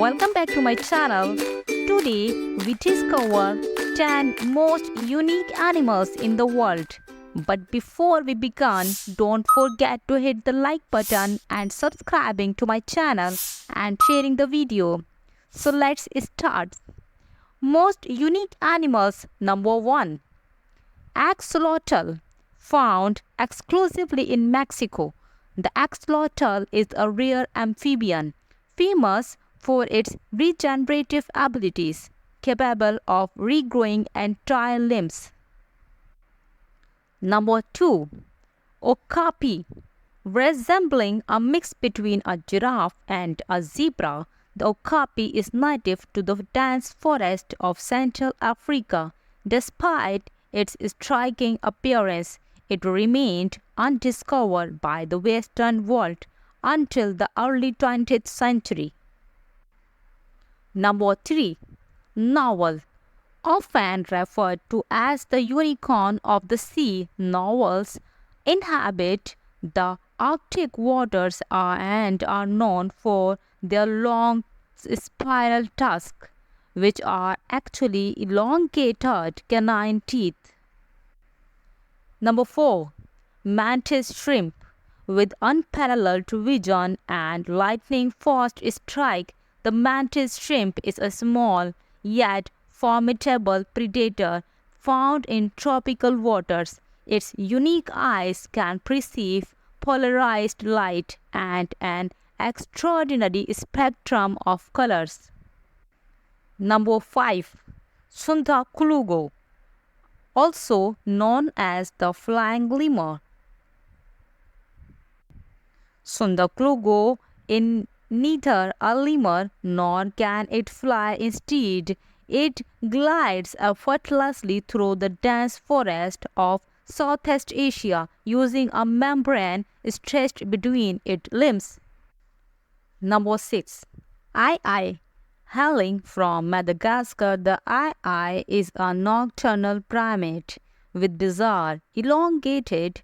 Welcome back to my channel. Today we discover 10 most unique animals in the world. But before we begin, don't forget to hit the like button and subscribing to my channel and sharing the video. So let's start. Most unique animals. Number 1. Axolotl, found exclusively in Mexico. The axolotl is a rare amphibian, famous for its regenerative abilities, capable of regrowing entire limbs. Number 2. Okapi, resembling a mix between a giraffe and a zebra. The okapi is native to the dense forest of Central Africa. Despite its striking appearance, it remained undiscovered by the Western world until the early 20th century. Number 3. Narwhal, often referred to as the unicorn of the sea. Narwhals inhabit the Arctic waters and are known for their long spiral tusks, which are actually elongated canine teeth. Number 4. Mantis Shrimp, with unparalleled vision and lightning-fast strike. The mantis shrimp is a small yet formidable predator found in tropical waters. Its unique eyes can perceive polarized light and an extraordinary spectrum of colors. Number 5. Sunda, also known as the flying lemur. Sunda is neither a lemur nor can it fly. Instead, it glides effortlessly through the dense forest of Southeast Asia using a membrane stretched between its limbs. Number 6. Hailing from Madagascar. The ii is a nocturnal primate with bizarre, elongated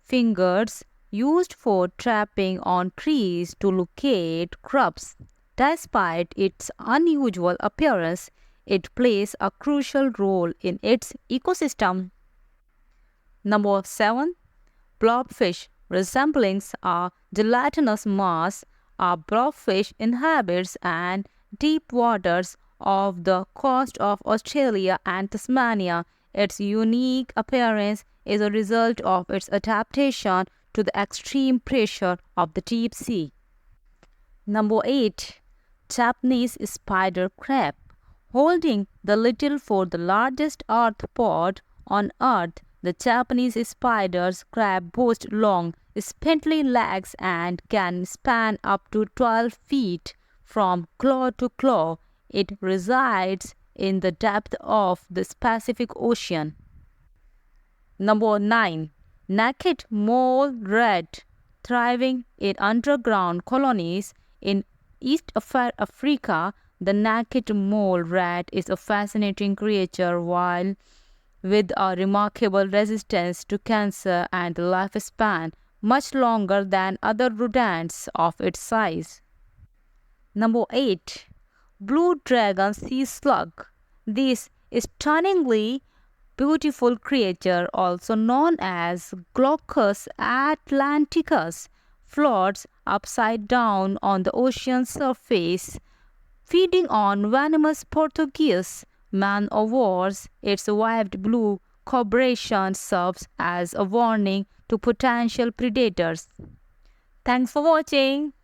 fingers used for trapping on trees to locate crops. Despite its unusual appearance, it plays a crucial role in its ecosystem. Number 7. Blobfish, resembling a gelatinous mass. A blobfish inhabits and deep waters of the coast of Australia and Tasmania. Its unique appearance is a result of its adaptation to the extreme pressure of the deep sea. Number 8. Japanese spider crab, holding the title for the largest arthropod on Earth. The Japanese spider crab boasts long, spindly legs and can span up to 12 feet from claw to claw. It resides in the depth of the Pacific Ocean. Number 9. Naked mole rat, thriving in underground colonies in East Africa. The naked mole rat is a fascinating creature with a remarkable resistance to cancer and lifespan much longer than other rodents of its size. Number 8. Blue dragon sea slug. This stunningly beautiful creature, also known as Glaucus atlanticus, floats upside down on the ocean surface, feeding on venomous Portuguese man-o-wars. Its vivid blue coloration serves as a warning to potential predators. Thanks for watching.